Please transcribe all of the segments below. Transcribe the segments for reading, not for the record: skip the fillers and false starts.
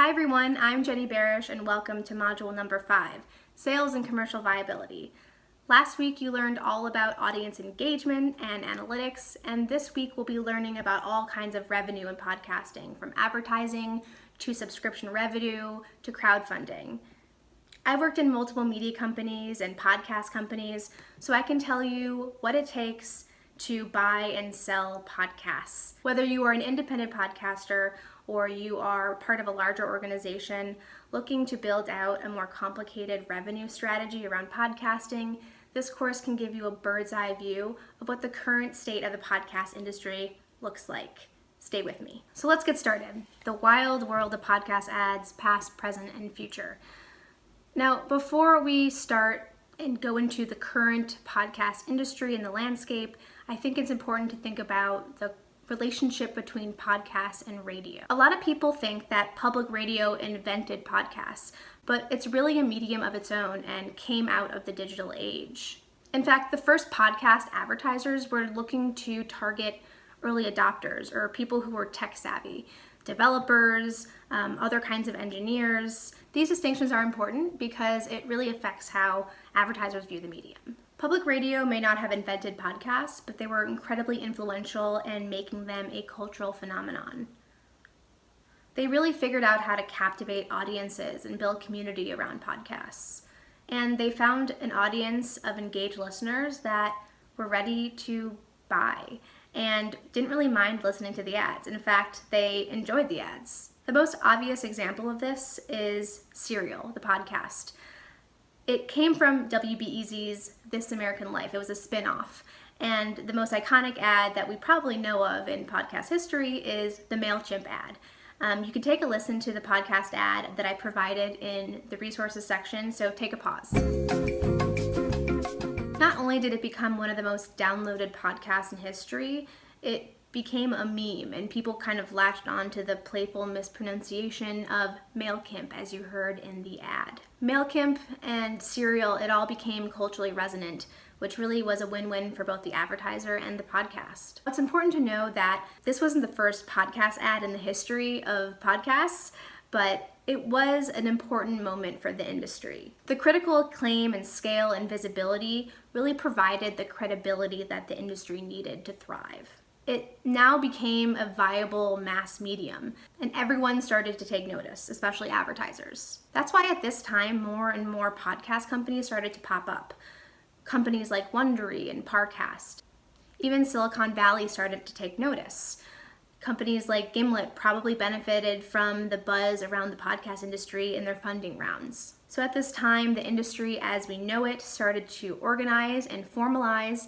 Hi everyone, I'm Jenny Barish and welcome to module number 5, Sales and Commercial Viability. Last week you learned all about audience engagement and analytics, and this week we'll be learning about all kinds of revenue in podcasting, from advertising to subscription revenue to crowdfunding. I've worked in multiple media companies and podcast companies, so I can tell you what it takes to buy and sell podcasts. Whether you are an independent podcaster or you are part of a larger organization looking to build out a more complicated revenue strategy around podcasting, this course can give you a bird's eye view of what the current state of the podcast industry looks like. Stay with me. So let's get started. The wild world of podcast ads, past, present, and future. Now, before we start and go into the current podcast industry and the landscape, I think it's important to think about the relationship between podcasts and radio. A lot of people think that public radio invented podcasts, but it's really a medium of its own and came out of the digital age. In fact, the first podcast advertisers were looking to target early adopters or people who were tech savvy, developers, other kinds of engineers. These distinctions are important because it really affects how advertisers view the medium. Public radio may not have invented podcasts, but they were incredibly influential in making them a cultural phenomenon. They really figured out how to captivate audiences and build community around podcasts. And they found an audience of engaged listeners that were ready to buy and didn't really mind listening to the ads. In fact, they enjoyed the ads. The most obvious example of this is Serial, the podcast. It came from WBEZ's This American Life. It was a spin-off. And the most iconic ad that we probably know of in podcast history is the MailChimp ad. You can take a listen to the podcast ad that I provided in the resources section, so take a pause. Not only did it become one of the most downloaded podcasts in history, it became a meme, and people kind of latched on to the playful mispronunciation of MailChimp, as you heard in the ad. MailChimp and Serial, it all became culturally resonant, which really was a win-win for both the advertiser and the podcast. It's important to know that this wasn't the first podcast ad in the history of podcasts, but it was an important moment for the industry. The critical acclaim and scale and visibility really provided the credibility that the industry needed to thrive. It now became a viable mass medium, and everyone started to take notice, especially advertisers. That's why at this time, more and more podcast companies started to pop up. Companies like Wondery and Parcast. Even Silicon Valley started to take notice. Companies like Gimlet probably benefited from the buzz around the podcast industry in their funding rounds. So at this time, the industry as we know it started to organize and formalize,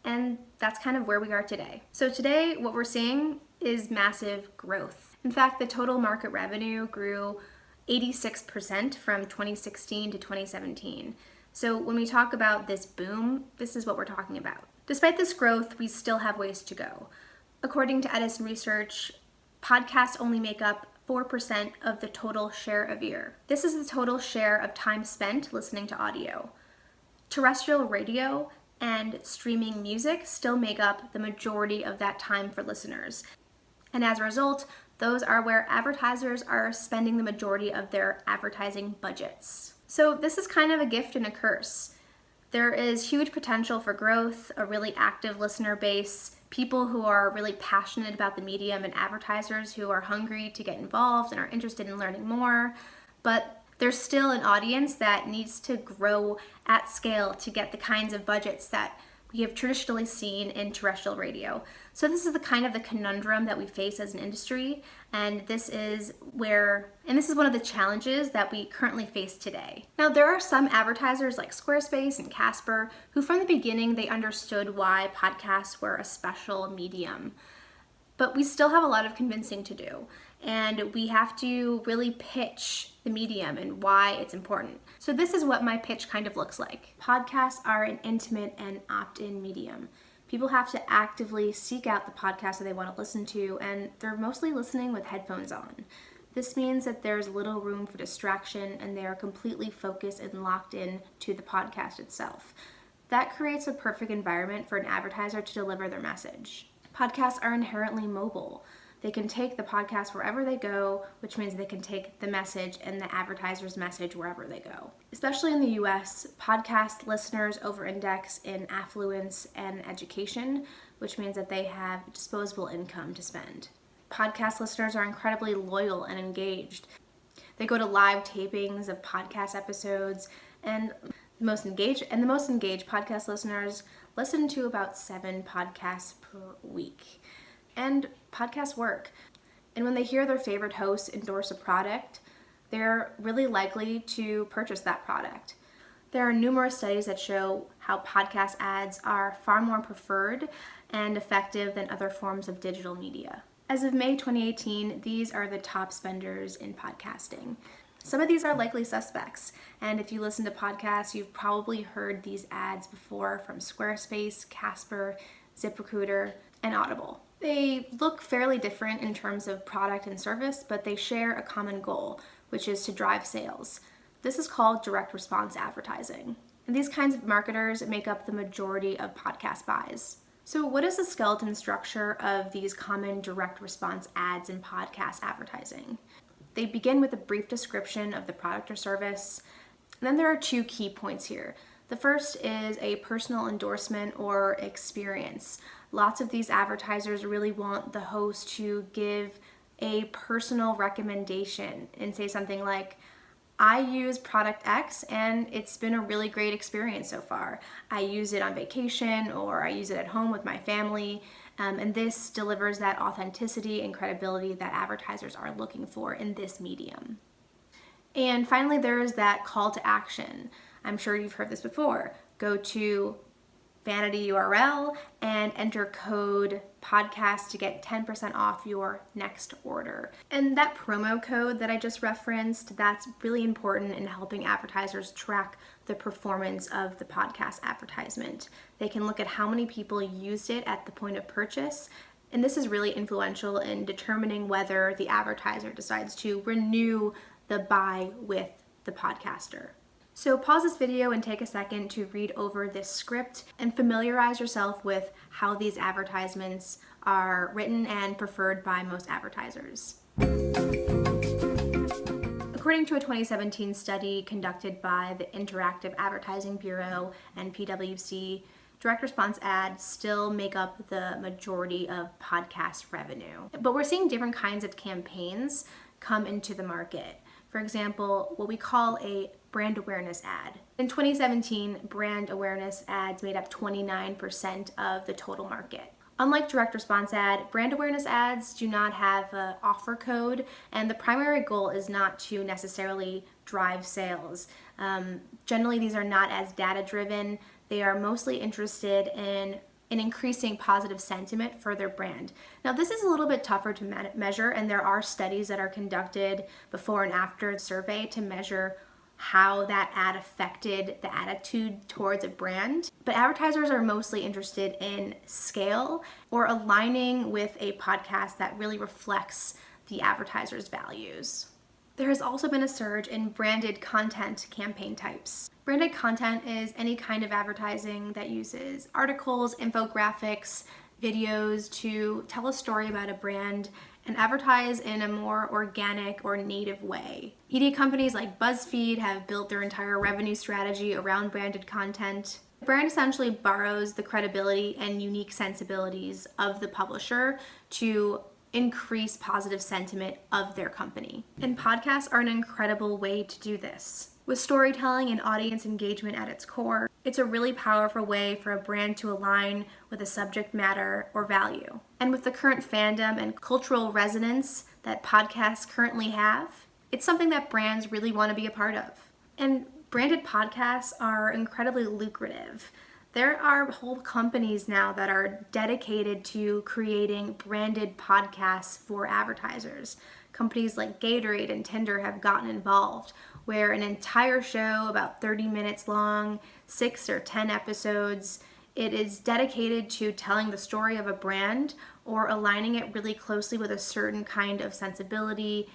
and that's kind of where we are today. So today, what we're seeing is massive growth. In fact, the total market revenue grew 86% from 2016 to 2017. So when we talk about this boom, this is what we're talking about. Despite this growth, we still have ways to go. According to Edison Research, podcasts only make up 4% of the total share of ear. This is the total share of time spent listening to audio. Terrestrial radio and streaming music still make up the majority of that time for listeners. And as a result, those are where advertisers are spending the majority of their advertising budgets. So this is kind of a gift and a curse. There is huge potential for growth, a really active listener base, people who are really passionate about the medium, and advertisers who are hungry to get involved and are interested in learning more. But there's still an audience that needs to grow at scale to get the kinds of budgets that we have traditionally seen in terrestrial radio. So this is the kind of the conundrum that we face as an industry, and this is one of the challenges that we currently face today. Now, there are some advertisers like Squarespace and Casper who from the beginning they understood why podcasts were a special medium. But we still have a lot of convincing to do, and we have to really pitch the medium and why it's important. So this is what my pitch kind of looks like. Podcasts are an intimate and opt-in medium. People have to actively seek out the podcast that they want to listen to, and they're mostly listening with headphones on. This means that there's little room for distraction, and they are completely focused and locked in to the podcast itself. That creates a perfect environment for an advertiser to deliver their message. Podcasts are inherently mobile. They can take the podcast wherever they go, which means they can take the message and the advertiser's message wherever they go. Especially in the US, podcast listeners over-index in affluence and education, which means that they have disposable income to spend. Podcast listeners are incredibly loyal and engaged. They go to live tapings of podcast episodes, and the most engaged podcast listeners listen to about 7 podcasts per week. And podcasts work. And when they hear their favorite hosts endorse a product, they're really likely to purchase that product. There are numerous studies that show how podcast ads are far more preferred and effective than other forms of digital media. As of May 2018, these are the top spenders in podcasting. Some of these are likely suspects, and if you listen to podcasts, you've probably heard these ads before from Squarespace, Casper, ZipRecruiter, and Audible. They look fairly different in terms of product and service, but they share a common goal, which is to drive sales. This is called direct response advertising. And these kinds of marketers make up the majority of podcast buys. So what is the skeleton structure of these common direct response ads in podcast advertising? They begin with a brief description of the product or service. And then there are 2 key points here. The first is a personal endorsement or experience. Lots of these advertisers really want the host to give a personal recommendation and say something like, I use product X and it's been a really great experience so far. I use it on vacation or I use it at home with my family. And this delivers that authenticity and credibility that advertisers are looking for in this medium. And finally, there is that call to action. I'm sure you've heard this before. Go to vanity URL and enter code podcast to get 10% off your next order. And that promo code that I just referenced, that's really important in helping advertisers track the performance of the podcast advertisement. They can look at how many people used it at the point of purchase, and this is really influential in determining whether the advertiser decides to renew the buy with the podcaster. So pause this video and take a second to read over this script and familiarize yourself with how these advertisements are written and preferred by most advertisers. According to a 2017 study conducted by the Interactive Advertising Bureau and PwC, direct response ads still make up the majority of podcast revenue. But we're seeing different kinds of campaigns come into the market. For example, what we call a brand awareness ad. In 2017, brand awareness ads made up 29% of the total market. Unlike direct response ad, brand awareness ads do not have an offer code, and the primary goal is not to necessarily drive sales. Generally, these are not as data-driven. They are mostly interested in increasing positive sentiment for their brand. Now, this is a little bit tougher to measure, and there are studies that are conducted before and after the survey to measure how that ad affected the attitude towards a brand. But advertisers are mostly interested in scale or aligning with a podcast that really reflects the advertiser's values. There has also been a surge in branded content campaign types. Branded content is any kind of advertising that uses articles, infographics, videos to tell a story about a brand and advertise in a more organic or native way. Media companies like BuzzFeed have built their entire revenue strategy around branded content. The brand essentially borrows the credibility and unique sensibilities of the publisher to increase positive sentiment of their company. And podcasts are an incredible way to do this. With storytelling and audience engagement at its core, it's a really powerful way for a brand to align with a subject matter or value. And with the current fandom and cultural resonance that podcasts currently have, it's something that brands really want to be a part of. And branded podcasts are incredibly lucrative. There are whole companies now that are dedicated to creating branded podcasts for advertisers. Companies like Gatorade and Tinder have gotten involved, where an entire show, about 30 minutes long, 6 or 10 episodes, it is dedicated to telling the story of a brand or aligning it really closely with a certain kind of sensibility,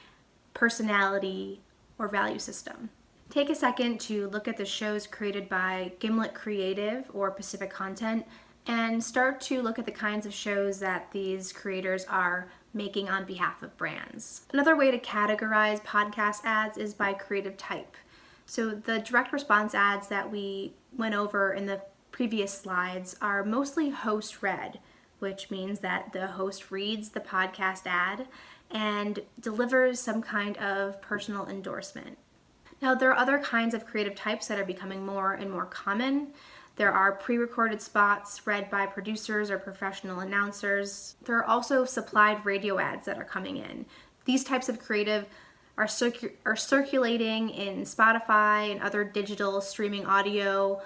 personality, or value system. Take a second to look at the shows created by Gimlet Creative or Pacific Content and start to look at the kinds of shows that these creators are making on behalf of brands. Another way to categorize podcast ads is by creative type. So the direct response ads that we went over in the previous slides are mostly host read, which means that the host reads the podcast ad and delivers some kind of personal endorsement. Now, there are other kinds of creative types that are becoming more and more common. There are pre-recorded spots read by producers or professional announcers. There are also supplied radio ads that are coming in. These types of creative are circulating in Spotify and other digital streaming audio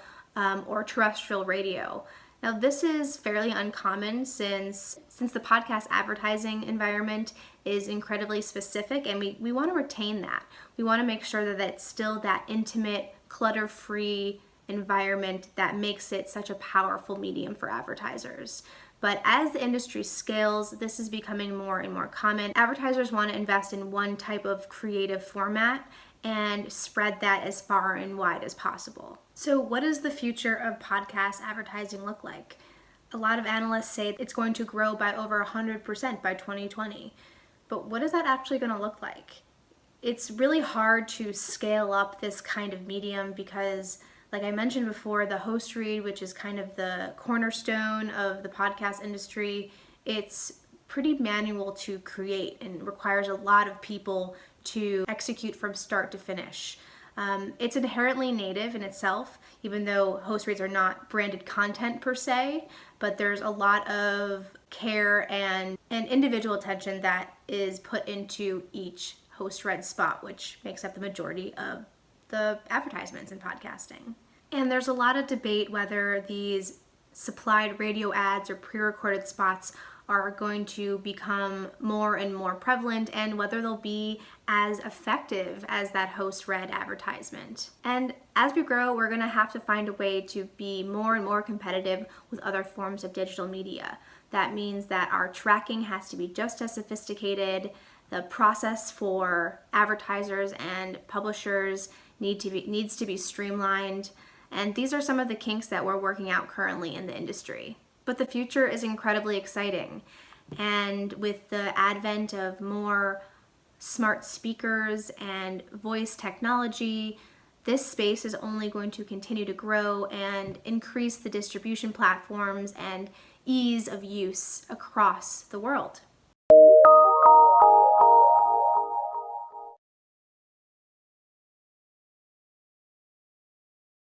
or terrestrial radio. Now, this is fairly uncommon since the podcast advertising environment is incredibly specific, and we want to retain that. We want to make sure that it's still that intimate, clutter-free environment that makes it such a powerful medium for advertisers. But as the industry scales, this is becoming more and more common. Advertisers want to invest in one type of creative format and spread that as far and wide as possible. So what does the future of podcast advertising look like? A lot of analysts say it's going to grow by over 100% by 2020. But what is that actually going to look like? It's really hard to scale up this kind of medium because, like I mentioned before, the host read, which is kind of the cornerstone of the podcast industry, it's pretty manual to create and requires a lot of people to execute from start to finish. It's inherently native in itself, even though host reads are not branded content per se, but there's a lot of care and individual attention that is put into each host read spot, which makes up the majority of the advertisements in podcasting. And there's a lot of debate whether these supplied radio ads or pre-recorded spots are going to become more and more prevalent and whether they'll be as effective as that host read advertisement. And as we grow, we're going to have to find a way to be more and more competitive with other forms of digital media. That means that our tracking has to be just as sophisticated. The process for advertisers and publishers needs to be streamlined. And these are some of the kinks that we're working out currently in the industry. But the future is incredibly exciting. And with the advent of more smart speakers and voice technology, this space is only going to continue to grow and increase the distribution platforms and ease of use across the world.